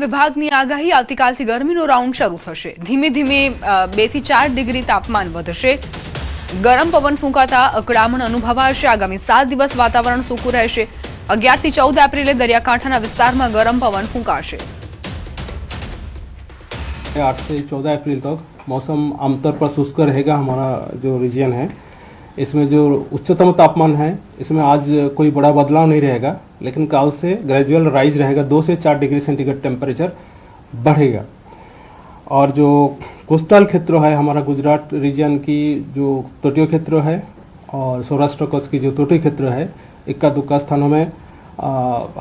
વિભાગની આગાહી આવતીકાલથી ગરમીનો રાઉન્ડ શરૂ થશે। ધીમે ધીમે 2 થી 4 ડિગ્રી તાપમાન વધશે। ગરમ પવન ફૂંકાતા અકળામણ અનુભવાશે। આગામી 7 દિવસ વાતાવરણ સૂકું રહેશે। 11 થી 14 એપ્રિલે દરિયાકાંઠાના વિસ્તારમાં ગરમ પવન ફૂંકાશે। 8 से 14 अप्रैल तक मौसम आमतौर पर शुष्क रहेगा। हमारा जो रीजन है इसमें जो उच्चतम तापमान है इसमें आज कोई बड़ा बदलाव नहीं रहेगा, लेकिन कल से ग्रेजुअल राइज रहेगा। 2 से 4 डिग्री सेंटीग्रेड टेम्परेचर बढ़ेगा। और जो कोस्टल क्षेत्र है हमारा गुजरात रीजन की जो तटीय क्षेत्र है और सौराष्ट्र कच्छ की जो तटीय क्षेत्र है, इक्का दुक्का स्थानों में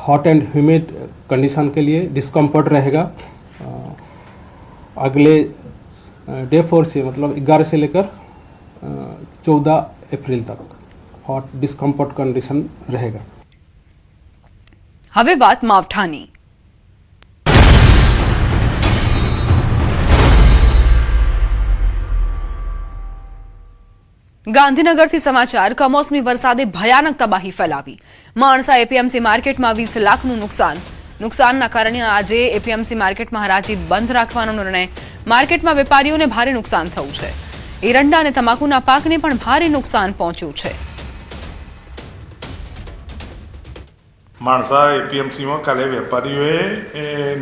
हॉट एंड ह्यूमिड कंडीशन के लिए डिस्कम्फर्ट रहेगा। अगले डे 4 से मतलब 11 से लेकर 14 अप्रैल तक हॉट डिस्कम्फर्ट कंडीशन रहेगा। હવે વાત માવઠાની। ગાંધીનગરથી સમાચાર। કમોસમી વરસાદે ભયાનક તબાહી ફેલાવી। માણસા એપીએમસી માર્કેટમાં 20 લાખનું નુકસાનના કારણે આજે એપીએમસી માર્કેટમાં હરાજી બંધ રાખવાનો નિર્ણય। માર્કેટમાં વેપારીઓને ભારે નુકસાન થયું છે। એરંડા અને તમાકુના પાકને પણ ભારે નુકસાન પહોંચ્યું છે। માણસા એપીએમસીમાં કાલે વેપારીઓએ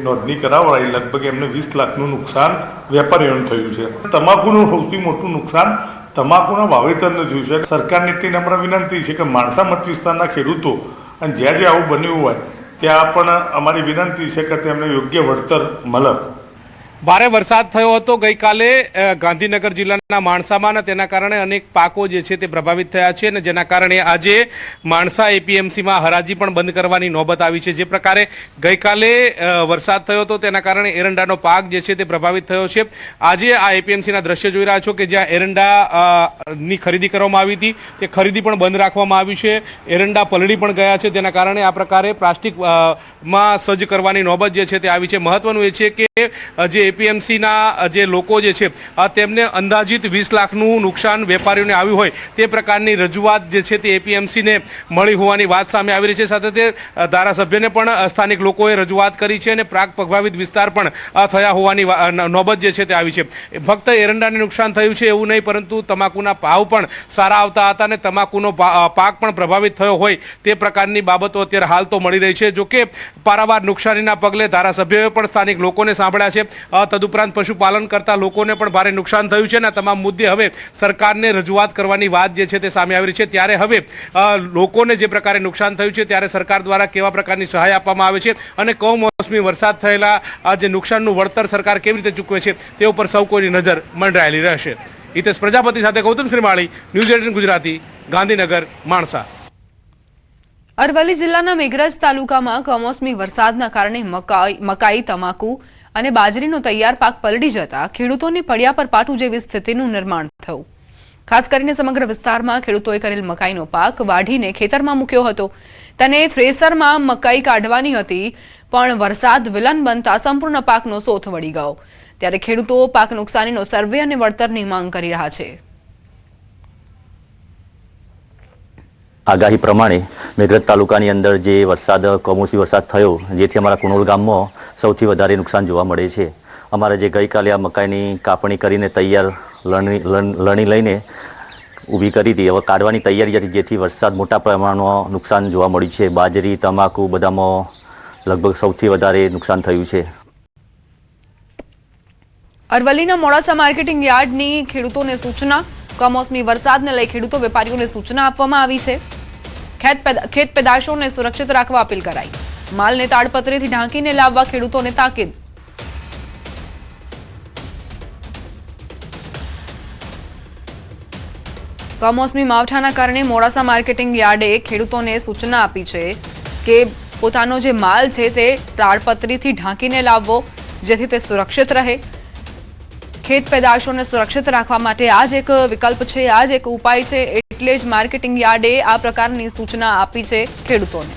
નોંધણી કરાવડાવી। લગભગ એમને 20 લાખનું નુકસાન વેપારીઓને થયું છે। તમાકુનું સૌથી મોટું નુકસાન તમાકુના વાવેતરને જોયું છે। સરકારને એટલી નમ્ર વિનંતી છે કે માણસા મત વિસ્તારના ખેડૂતો અને જ્યાં જ્યાં આવું બન્યું હોય ત્યાં પણ અમારી વિનંતી છે કે તેમને યોગ્ય વળતર મળે। ભારે વરસાદ થયો હતો ગઈકાલે ગાંધીનગર જિલ્લાના માણસામાં, તેના કારણે અનેક પાકો જે છે તે પ્રભાવિત થયા છે અને જેના કારણે આજે માણસા એપીએમસીમાં હરાજી પણ બંધ કરવાની નોબત આવી છે। જે પ્રકારે ગઈકાલે વરસાદ થયો હતો તેના કારણે એરંડાનો પાક જે છે તે પ્રભાવિત થયો છે। આજે આ એપીએમસીના દ્રશ્ય જોઈ રહ્યા છો કે જ્યાં એરંડાની ખરીદી કરવામાં આવી હતી તે ખરીદી પણ બંધ રાખવામાં આવી છે। એરંડા પલળી પણ ગયા છે, તેના કારણે આ પ્રકારે પ્લાસ્ટિકમાં સજ્જ કરવાની નોબત જે છે તે આવી છે। મહત્વનું એ છે કે જે એપીએમસીના જે લોકો જે છે તેમને અંદાજિત 20 લાખનું નુકસાન વેપારીઓને આવ્યું હોય તે પ્રકારની રજૂઆત જે છે તે એપીએમસીને મળી હોવાની વાત સામે આવી રહી છે। સાથે તે ધારાસભ્યને પણ સ્થાનિક લોકોએ રજૂઆત કરી છે અને પ્રાક પ્રભાવિત વિસ્તાર પણ થયા હોવાની નોબત જે છે તે આવી છે। ફક્ત એરંડાને નુકસાન થયું છે એવું નહીં, પરંતુ તમાકુના ભાવ પણ સારા આવતા હતા અને તમાકુનો પાક પણ પ્રભાવિત થયો હોય તે પ્રકારની બાબતો અત્યારે હાલ તો મળી રહી છે। જોકે પારાવાર નુકસાનીના પગલે ધારાસભ્યોએ પણ સ્થાનિક લોકોને સાંભળ્યા છે। તદુપરાંત પશુપાલન કરતા લોકોને પણ ભારે નુકસાન થયું છે અને તમામ મુદ્દે હવે સરકારને રજૂઆત કરવાની વાત જે છે તે સામે આવી રહી છે। ત્યારે હવે લોકોને જે પ્રકારે નુકસાન થયું છે ત્યારે સરકાર દ્વારા કેવા પ્રકારની સહાય આપવામાં આવે છે અને કમોસમી વરસાદ થયેલા આ જે નુકસાનનું વળતર સરકાર કેવી રીતે ચૂકવે છે તે ઉપર સૌ કોઈની નજર મંડરાયેલી રહેશે। હિતેશ પ્રજાપતિ સાથે ગૌતમ શ્રીમાળી, ન્યૂઝ 18 ગુજરાતી, ગાંધીનગર, માણસા। અરવલ્લી જિલ્લાના મેઘરજ તાલુકામાં કમોસમી વરસાદના કારણે મકાઈ, તમાકુ અને બાજરીનો તૈયાર પાક પલળી જતા ખેડૂતોને પડ્યા પર પાટું જેવી સ્થિતિનું નિર્માણ થયું। ખાસ કરીને સમગ્ર વિસ્તારમાં ખેડૂતોએ કરેલ મકાઈનો પાક વાઢીને ખેતરમાં મૂક્યો હતો। તેને થ્રેસરમાં મકાઈ કાઢવાની હતી, પણ વરસાદ વિલન બનતા સંપૂર્ણ પાકનો સોથ વળી ગયો। ત્યારે ખેડૂતો પાક નુકસાનીનો સર્વે અને વળતરની માંગ કરી રહ્યા છે। આગાહી પ્રમાણે મેઘરજ તાલુકાની અંદર જે કમોસમી વરસાદ થયો, જેથી અમારા કુનોલ ગામમાં સૌથી વધારે નુકસાન જોવા મળે છે। અમારે જે ગઈકાલે આ મકાઈની કાપણી કરીને તૈયાર લણી લઈને ઊભી કરી હતી, હવે કાઢવાની તૈયારી હતી, જેથી વરસાદ મોટા પ્રમાણમાં નુકસાન જોવા મળ્યું છે। બાજરી, તમાકુ બધામાં લગભગ સૌથી વધારે નુકસાન થયું છે। અરવલ્લીના મોડાસા માર્કેટિંગ યાર્ડની ખેડૂતોને સૂચના। કમોસમી વરસાદને લઈ ખેડૂતો વેપારીઓને સૂચના આપવામાં આવી છે। ખેત પેદાશોને સુરક્ષિત રાખવા અપીલ કરાઈ। માલને તાડપત્રીથી ઢાંકીને લાવવા ખેડૂતોને તાકીદ। કમોસમી માવઠાના કારણે મોડાસા માર્કેટિંગ યાર્ડે ખેડૂતોને સૂચના આપી છે કે પોતાનો જે માલ છે તે તાડપત્રીથી ઢાંકીને લાવવો, જેથી તે સુરક્ષિત રહે। ખેત પેદાશોને સુરક્ષિત રાખવા માટે આ જ એક વિકલ્પ છે, આ જ એક ઉપાય છે, એટલે જ માર્કેટિંગ યાર્ડે આ પ્રકારની સૂચના આપી છે ખેડૂતોને।